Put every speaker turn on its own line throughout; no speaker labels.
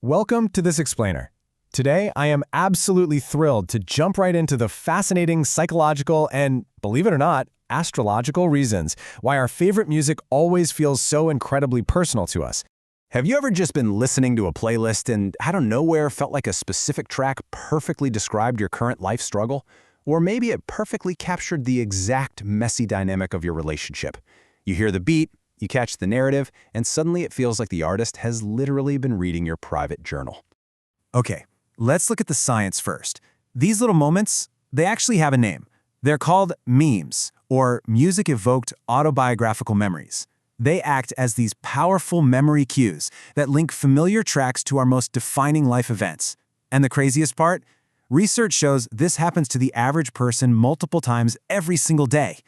Welcome to this explainer. Today, I am absolutely thrilled to jump right into the fascinating psychological and, believe it or not, astrological reasons why our favorite music always feels so incredibly personal to us. Have you ever just been listening to a playlist and out of nowhere felt like a specific track perfectly described your current life struggle? Or maybe it perfectly captured the exact messy dynamic of your relationship. You hear the beat, you catch the narrative, and suddenly it feels like the artist has literally been reading your private journal. Okay, let's look at the science first. These little moments, they actually have a name. They're called memes, or music-evoked autobiographical memories. They act as these powerful memory cues that link familiar tracks to our most defining life events. And the craziest part? Research shows this happens to the average person multiple times every single day.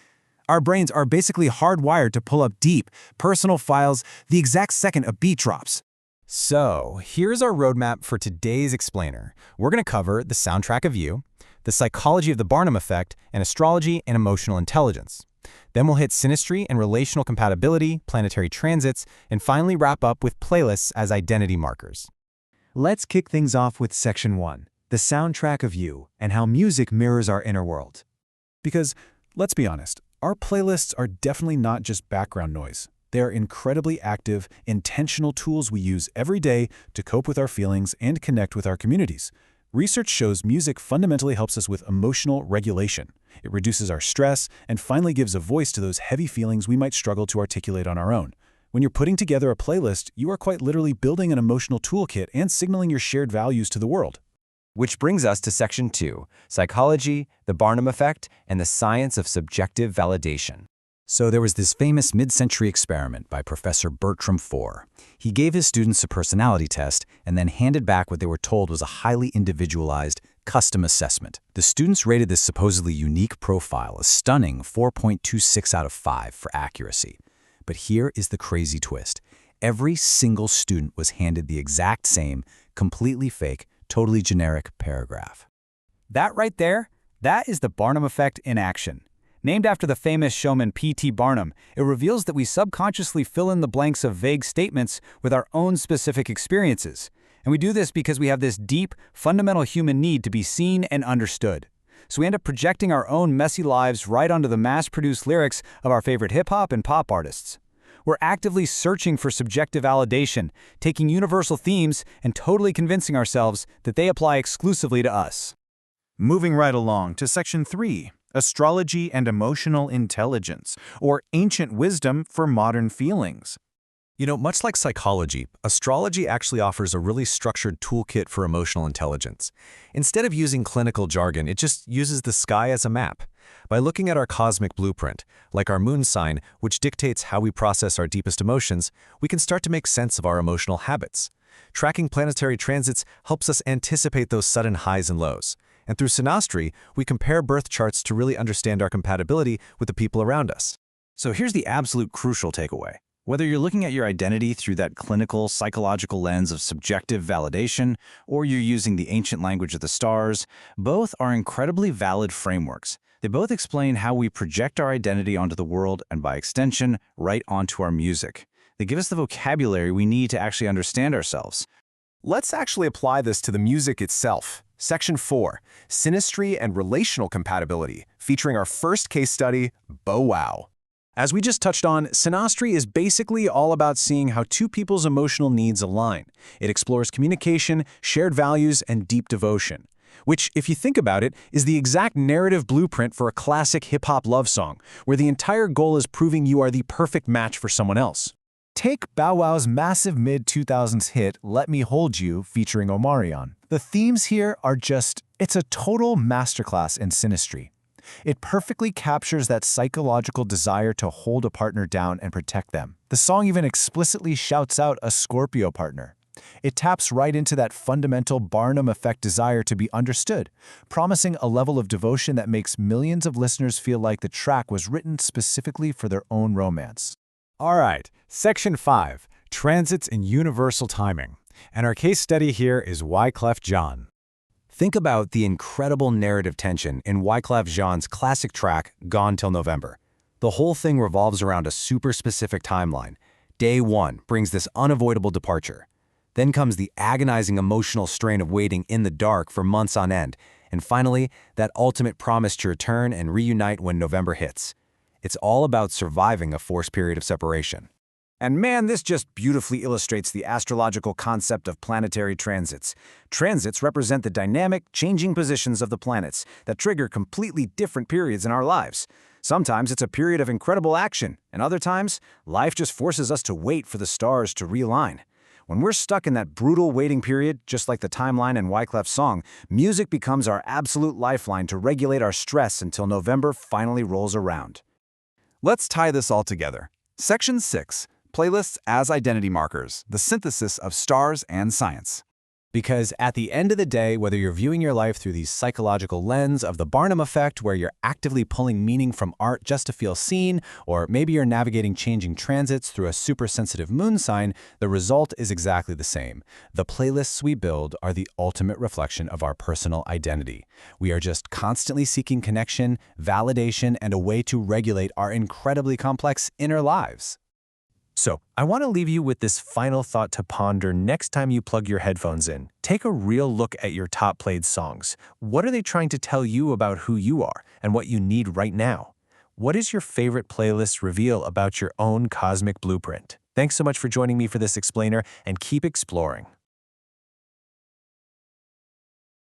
Our brains are basically hardwired to pull up deep, personal files the exact second a beat drops. So, here's our roadmap for today's explainer. We're going to cover the soundtrack of you, the psychology of the Barnum effect, and astrology and emotional intelligence. Then we'll hit synastry and relational compatibility, planetary transits, and finally wrap up with playlists as identity markers.
Let's kick things off with Section 1, the soundtrack of you and how music mirrors our inner world.
Because, let's be honest, our playlists are definitely not just background noise. They are incredibly active, intentional tools we use every day to cope with our feelings and connect with our communities. Research shows music fundamentally helps us with emotional regulation. It reduces our stress and finally gives a voice to those heavy feelings we might struggle to articulate on our own. When you're putting together a playlist, you are quite literally building an emotional toolkit and signaling your shared values to the world.
Which brings us to Section 2, psychology, the Barnum effect, and the science of subjective validation.
So there was this famous mid-century experiment by Professor Bertram Foer. He gave his students a personality test and then handed back what they were told was a highly individualized, custom assessment. The students rated this supposedly unique profile a stunning 4.26 out of 5 for accuracy. But here is the crazy twist. Every single student was handed the exact same, completely fake, totally generic paragraph.
That right there, that is the Barnum effect in action. Named after the famous showman P.T. Barnum, it reveals that we subconsciously fill in the blanks of vague statements with our own specific experiences. And we do this because we have this deep, fundamental human need to be seen and understood. So we end up projecting our own messy lives right onto the mass-produced lyrics of our favorite hip-hop and pop artists. We're actively searching for subjective validation, taking universal themes and totally convincing ourselves that they apply exclusively to us.
Moving right along to Section 3, astrology and emotional intelligence, or ancient wisdom for modern feelings.
You know, much like psychology, astrology actually offers a really structured toolkit for emotional intelligence. Instead of using clinical jargon, it just uses the sky as a map. By looking at our cosmic blueprint, like our moon sign, which dictates how we process our deepest emotions, we can start to make sense of our emotional habits. Tracking planetary transits helps us anticipate those sudden highs and lows. And through synastry, we compare birth charts to really understand our compatibility with the people around us.
So here's the absolute crucial takeaway. Whether you're looking at your identity through that clinical, psychological lens of subjective validation, or you're using the ancient language of the stars, both are incredibly valid frameworks. They both explain how we project our identity onto the world and, by extension, right onto our music. They give us the vocabulary we need to actually understand ourselves.
Let's actually apply this to the music itself. Section 4, synastry and relational compatibility, featuring our first case study, Bow Wow. As we just touched on, synastry is basically all about seeing how two people's emotional needs align. It explores communication, shared values, and deep devotion. Which, if you think about it, is the exact narrative blueprint for a classic hip-hop love song, where the entire goal is proving you are the perfect match for someone else. Take Bow Wow's massive mid-2000s hit, Let Me Hold You, featuring Omarion. The themes here are it's a total masterclass in synastry. It perfectly captures that psychological desire to hold a partner down and protect them. The song even explicitly shouts out a Scorpio partner. It taps right into that fundamental Barnum effect desire to be understood, promising a level of devotion that makes millions of listeners feel like the track was written specifically for their own romance.
All right, Section 5, Transits in Universal Timing. And our case study here is Wyclef Jean.
Think about the incredible narrative tension in Wyclef Jean's classic track, Gone Till November. The whole thing revolves around a super specific timeline. Day 1 brings this unavoidable departure. Then comes the agonizing emotional strain of waiting in the dark for months on end. And finally, that ultimate promise to return and reunite when November hits. It's all about surviving a forced period of separation.
And man, this just beautifully illustrates the astrological concept of planetary transits. Transits represent the dynamic, changing positions of the planets that trigger completely different periods in our lives. Sometimes it's a period of incredible action, and other times, life just forces us to wait for the stars to realign. When we're stuck in that brutal waiting period, just like the timeline in Wyclef's song, music becomes our absolute lifeline to regulate our stress until November finally rolls around.
Let's tie this all together. Section 6. Playlists as identity markers, the synthesis of stars and science.
Because at the end of the day, whether you're viewing your life through the psychological lens of the Barnum effect, where you're actively pulling meaning from art just to feel seen, or maybe you're navigating changing transits through a super-sensitive moon sign, the result is exactly the same. The playlists we build are the ultimate reflection of our personal identity. We are just constantly seeking connection, validation, and a way to regulate our incredibly complex inner lives.
So, I want to leave you with this final thought to ponder next time you plug your headphones in. Take a real look at your top played songs. What are they trying to tell you about who you are and what you need right now? What is your favorite playlist reveal about your own cosmic blueprint? Thanks so much for joining me for this explainer, and keep exploring.